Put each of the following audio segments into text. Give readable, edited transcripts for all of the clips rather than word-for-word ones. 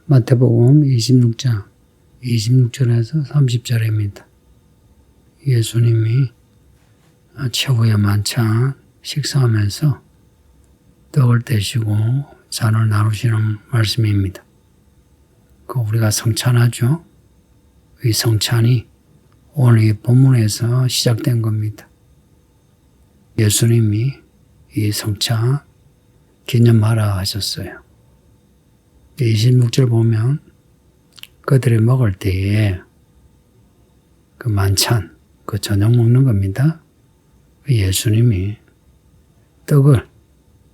마태복음 26장 26절에서 30절입니다. 예수님이 최후의 만찬 식사하면서 떡을 떼시고 잔을 나누시는 말씀입니다. 우리가 성찬하죠. 이 성찬이 오늘 이 본문에서 시작된 겁니다. 예수님이 이 성찬 기념하라 하셨어요. 26절 보면 그들이 먹을 때에 그 만찬, 그 저녁 먹는 겁니다. 예수님이 떡을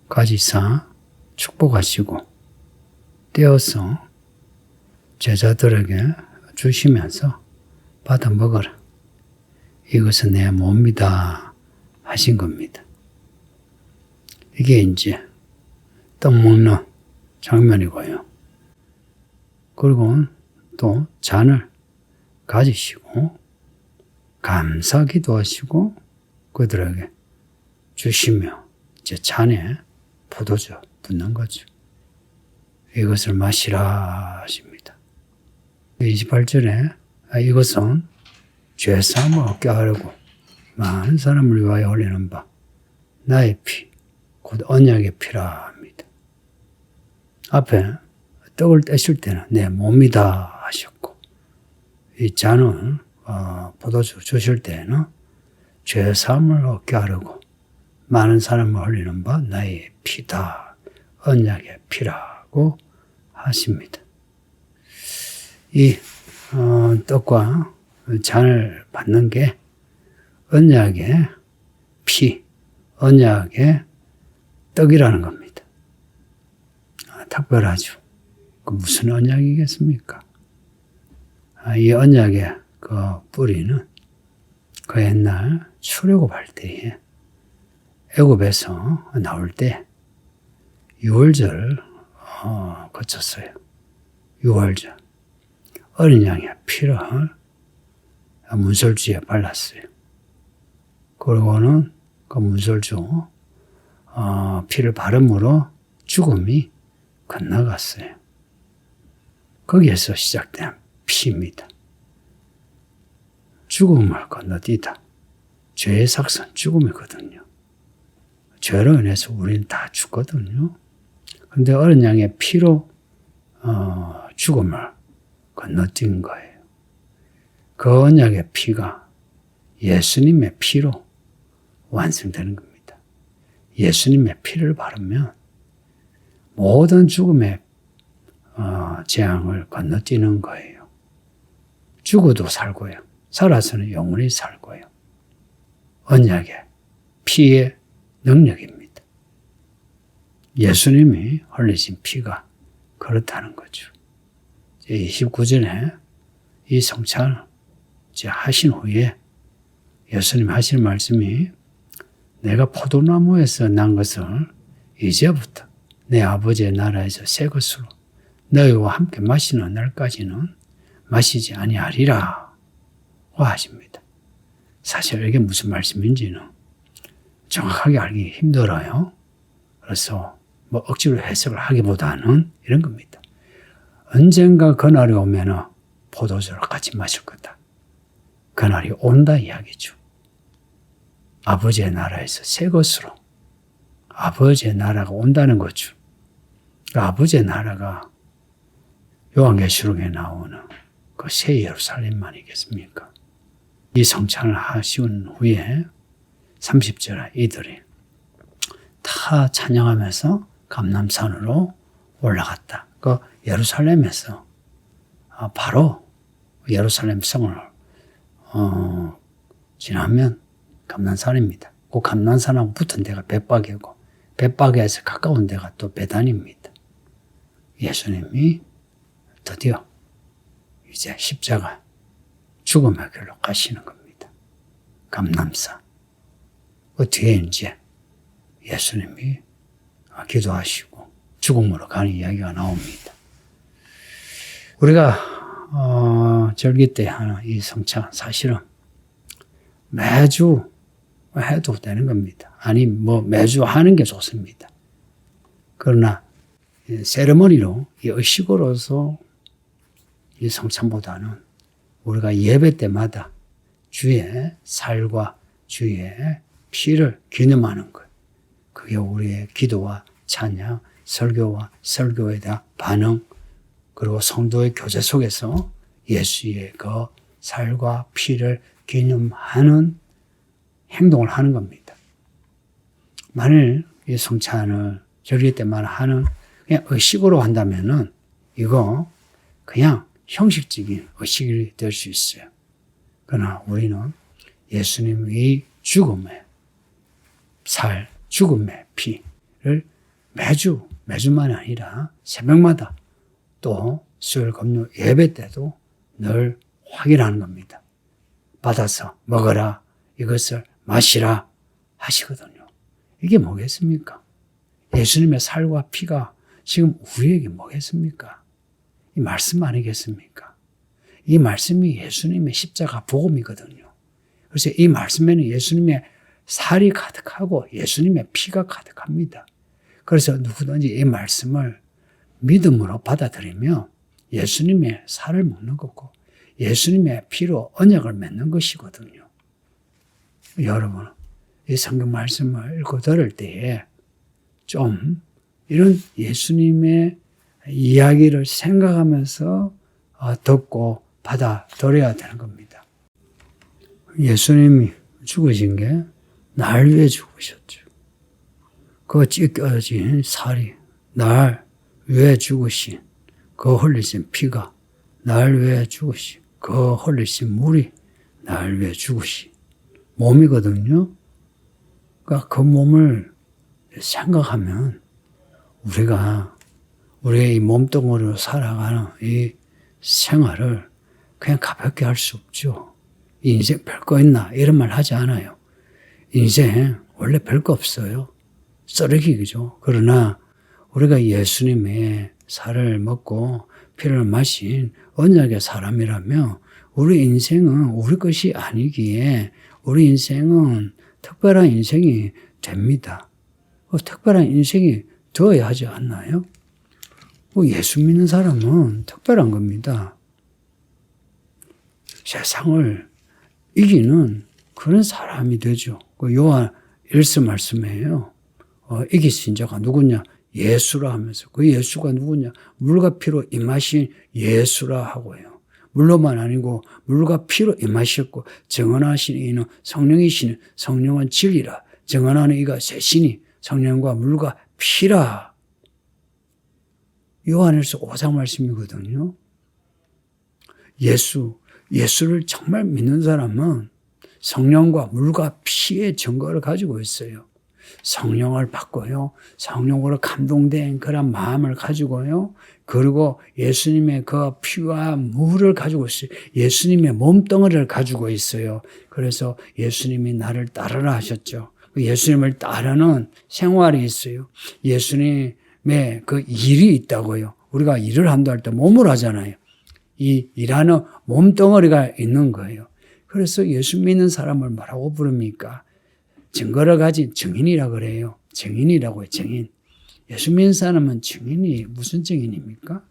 가지사 축복하시고 떼어서 제자들에게 주시면서 받아 먹어라. 이것은 내 몸이다 하신 겁니다. 이게 이제 떡 먹는 장면이고요. 그리고 또 잔을 가지시고 감사 기도하시고 그들에게 주시며 이제 잔에 포도주 붓는 거죠. 이것을 마시라 하십니다. 28절에 이것은 죄사함을 얻게 하려고 많은 사람을 위하여 흘리는 바 나의 피, 곧 언약의 피라 합니다. 앞에 떡을 떼실 때는 내 몸이다 하셨고 이 잔을 포도주 주실 때는 죄사함을 얻게 하려고 많은 사람을 흘리는 바 나의 피다, 언약의 피라고 하십니다. 이 떡과 잔을 받는 게 언약의 피, 언약의 떡이라는 겁니다. 특별하죠. 그 무슨 언약이겠습니까? 이 언약의 그 뿌리는 그 옛날 출애굽할 때에 애굽에서 나올 때 유월절 거쳤어요. 유월절. 어린 양의 피를 문설주에 발랐어요. 그리고는 그 문설주 피를 바름으로 죽음이 건너갔어요. 거기에서 시작된 피입니다. 죽음을 건너뛰다. 죄의 삭선 죽음이거든요. 죄로 인해서 우리는 다 죽거든요. 그런데 어린 양의 피로 죽음을 건너뛴 거예요. 그 언약의 피가 예수님의 피로 완성되는 겁니다. 예수님의 피를 바르면 모든 죽음의 재앙을 건너뛰는 거예요. 죽어도 살고요. 살아서는 영원히 살고요. 언약의 피의 능력입니다. 예수님이 흘리신 피가 그렇다는 거죠. 29절에 이 성찬을 하신 후에 예수님 하신 말씀이 내가 포도나무에서 난 것을 이제부터 내 아버지의 나라에서 새 것으로 너희와 함께 마시는 날까지는 마시지 아니하리라 하십니다. 사실 이게 무슨 말씀인지는 정확하게 알기 힘들어요. 그래서 억지로 해석을 하기보다는 이런 겁니다. 언젠가 그날이 오면 포도주를 같이 마실 거다. 그날이 온다 이야기죠. 아버지의 나라에서 새 것으로 아버지의 나라가 온다는 거죠. 아버지의 나라가 요한계시록에 나오는 그 새 예루살렘만이겠습니까? 이 성찬을 하신 후에 30절에 이들이 다 찬양하면서 감람산으로 올라갔다. 그 예루살렘에서 바로 예루살렘 성을 지나면 감람산입니다. 그 감람산하고 붙은 데가 벳바게고 벳바게에서 가까운 데가 또 베단입니다. 예수님이 드디어 이제 십자가 죽음의 길로 가시는 겁니다. 감람산. 그 뒤에 이제 예수님이 기도하시고 죽음으로 가는 이야기가 나옵니다. 우리가 절기 때 하는 이 성찬 사실은 매주 해도 되는 겁니다. 아니 매주 하는 게 좋습니다. 그러나 세레머니로, 이 의식으로서 이 성찬보다는 우리가 예배 때마다 주의 살과 주의 피를 기념하는 것. 그게 우리의 기도와 찬양, 설교와 설교에 대한 반응, 그리고 성도의 교제 속에서 예수의 그 살과 피를 기념하는 행동을 하는 겁니다. 만일 이 성찬을 절기 때만 하는 그냥 의식으로 한다면은 이거 그냥 형식적인 의식이 될 수 있어요. 그러나 우리는 예수님의 죽음의 살, 죽음의 피를 매주만 아니라 새벽마다 또 수요일 금요 예배 때도 늘 확인하는 겁니다. 받아서 먹어라, 이것을 마시라 하시거든요. 이게 뭐겠습니까? 예수님의 살과 피가 지금 우리에게 뭐겠습니까? 이 말씀 아니겠습니까? 이 말씀이 예수님의 십자가 복음이거든요. 그래서 이 말씀에는 예수님의 살이 가득하고 예수님의 피가 가득합니다. 그래서 누구든지 이 말씀을 믿음으로 받아들이며 예수님의 살을 먹는 거고 예수님의 피로 언약을 맺는 것이거든요. 여러분, 이 성경 말씀을 읽고 들을 때에 좀 이런 예수님의 이야기를 생각하면서 듣고 받아들여야 되는 겁니다. 예수님이 죽으신 게 날 위해 죽으셨죠. 그 찢겨진 살이 날 위해 죽으신 그 흘리신 피가 날 위해 죽으신 그 흘리신 물이 날 위해 죽으신 몸이거든요. 그러니까 그 몸을 생각하면 우리가 우리의 이 몸뚱어리로 살아가는 이 생활을 그냥 가볍게 할 수 없죠. 인생 별거 있나 이런 말 하지 않아요. 인생 원래 별거 없어요. 쓰레기죠. 그러나 우리가 예수님의 살을 먹고 피를 마신 언약의 사람이라면 우리 인생은 우리 것이 아니기에 우리 인생은 특별한 인생이 됩니다. 특별한 인생이 되어야 하지 않나요? 예수 믿는 사람은 특별한 겁니다. 세상을 이기는 그런 사람이 되죠. 요한 1서 말씀이에요. 이기신 자가 누구냐? 예수라 하면서 그 예수가 누구냐? 물과 피로 임하신 예수라 하고요. 물로만 아니고 물과 피로 임하셨고 증언하신 이는 성령이시니 성령은 진리라. 증언하는 이가 셋이니 성령과 물과 피라. 요한일서 5장 말씀이거든요. 예수를 정말 믿는 사람은 성령과 물과 피의 증거를 가지고 있어요. 성령을 받고요. 성령으로 감동된 그런 마음을 가지고요. 그리고 예수님의 그 피와 물을 가지고 있어요. 예수님의 몸뚱어리를 가지고 있어요. 그래서 예수님이 나를 따르라 하셨죠. 예수님을 따르는 생활이 있어요. 예수님의 그 일이 있다고요. 우리가 일을 한다 할 때 몸을 하잖아요. 이 일하는 몸뚱어리가 있는 거예요. 그래서 예수 믿는 사람을 뭐라고 부릅니까? 증거를 가진 증인이라 그래요. 증인이라고 해요. 증인. 예수 믿는 사람은 증인이 무슨 증인입니까?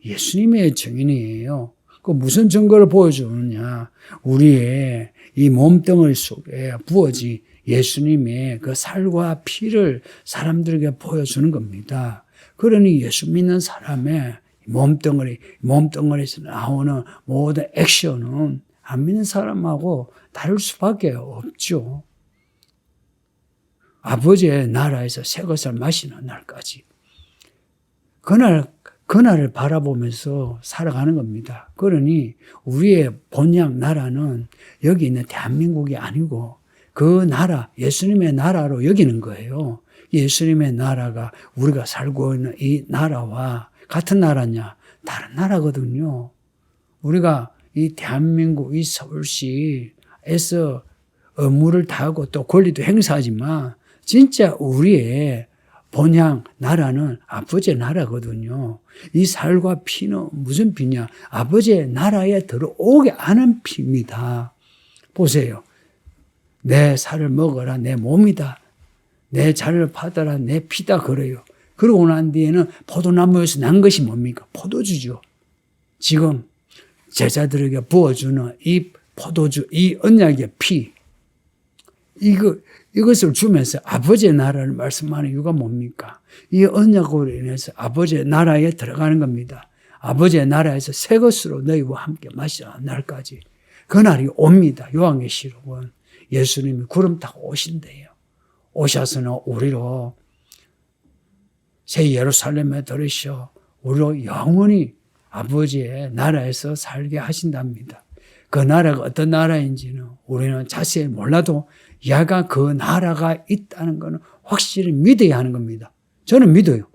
예수님의 증인이에요. 그 무슨 증거를 보여주느냐? 우리의 이 몸뚱어리 속에 부어진 예수님의 그 살과 피를 사람들에게 보여주는 겁니다. 그러니 예수 믿는 사람의 몸뚱어리에서 나오는 모든 액션은 안 믿는 사람하고 다를 수밖에 없죠. 아버지의 나라에서 새 것을 마시는 날까지. 그날을 바라보면서 살아가는 겁니다. 그러니 우리의 본향 나라는 여기 있는 대한민국이 아니고 그 나라, 예수님의 나라로 여기는 거예요. 예수님의 나라가 우리가 살고 있는 이 나라와 같은 나라냐? 다른 나라거든요. 우리가 이 대한민국, 이 서울시에서 업무를 다하고 또 권리도 행사하지만 진짜 우리의 본향 나라는 아버지의 나라거든요. 이 살과 피는 무슨 피냐? 아버지의 나라에 들어오게 하는 피입니다. 보세요. 내 살을 먹어라 내 몸이다. 내 살을 받아라 내 피다 그래요. 그러고 난 뒤에는 포도나무에서 난 것이 뭡니까? 포도주죠. 지금 제자들에게 부어주는 이 포도주, 이 언약의 피, 이것을 주면서 아버지의 나라를 말씀하는 이유가 뭡니까? 이 언약으로 인해서 아버지의 나라에 들어가는 겁니다. 아버지의 나라에서 새 것으로 너희와 함께 마시라 날까지. 그날이 옵니다. 요한계시록은 예수님이 구름 타고 오신대요. 오셔서는 우리로 새 예루살렘에 들으셔 우리로 영원히 아버지의 나라에서 살게 하신답니다. 그 나라가 어떤 나라인지는 우리는 자세히 몰라도 야가 그 나라가 있다는 것은 확실히 믿어야 하는 겁니다. 저는 믿어요.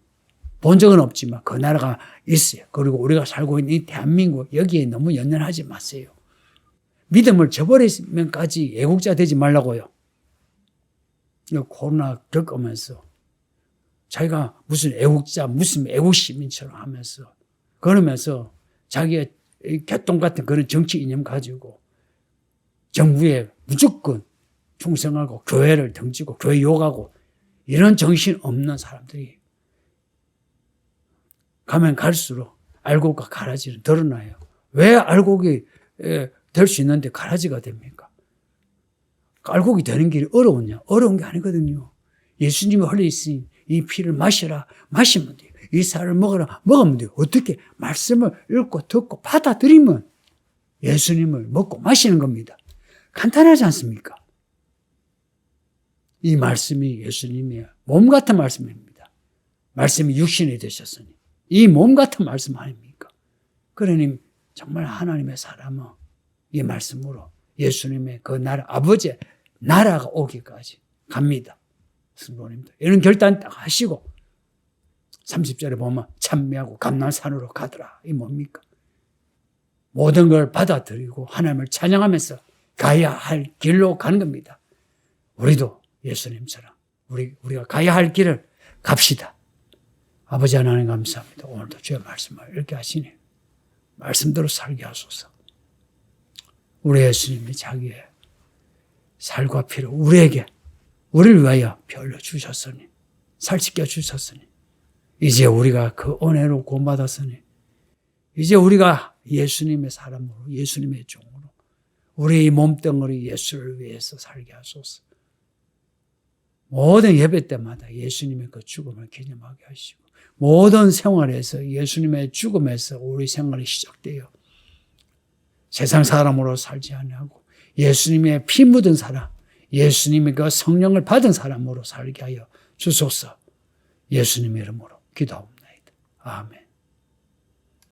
본 적은 없지만 그 나라가 있어요. 그리고 우리가 살고 있는 이 대한민국 여기에 너무 연연하지 마세요. 믿음을 저버리면까지 애국자 되지 말라고요. 코로나 겪으면서 자기가 무슨 애국자, 무슨 애국시민처럼 하면서 그러면서 자기의 개똥 같은 그런 정치 이념 가지고 정부에 무조건 충성하고 교회를 등지고 교회 욕하고 이런 정신 없는 사람들이 가면 갈수록 알곡과 가라지는 드러나요. 왜 알곡이 될 수 있는데 가라지가 됩니까? 알곡이 되는 길이 어려우냐? 어려운 게 아니거든요. 예수님이 흘리신 이 피를 마시라. 마시면 돼요. 이 살을 먹으라. 먹으면 돼요. 어떻게? 말씀을 읽고 듣고 받아들이면 예수님을 먹고 마시는 겁니다. 간단하지 않습니까? 이 말씀이 예수님의 몸 같은 말씀입니다. 말씀이 육신이 되셨으니 이 몸 같은 말씀 아닙니까? 그러니 정말 하나님의 사람은 이 말씀으로 예수님의 그 나라, 아버지의 나라가 오기까지 갑니다. 성도님들. 이런 결단 딱 하시고 30절에 보면 찬미하고 감람산으로 가더라. 이 뭡니까? 모든 걸 받아들이고 하나님을 찬양하면서 가야 할 길로 가는 겁니다. 우리도 예수님처럼 우리가 가야 할 길을 갑시다. 아버지 하나님 감사합니다. 오늘도 주의 말씀을 읽게 하시니 말씀대로 살게 하소서. 우리 예수님이 자기의 살과 피를 우리를 위하여 피 흘려 주셨으니 살찌켜 주셨으니 이제 우리가 그 은혜로 구원받았으니 이제 우리가 예수님의 사람으로 예수님의 종으로 우리의 몸뚱어리 예수를 위해서 살게 하소서. 모든 예배 때마다 예수님의 그 죽음을 기념하게 하시고 모든 생활에서 예수님의 죽음에서 우리 생활이 시작돼요. 세상 사람으로 살지 아니하고 예수님의 피 묻은 사람, 예수님의 그 성령을 받은 사람으로 살게 하여 주소서. 예수님의 이름으로 기도합니다. 아멘.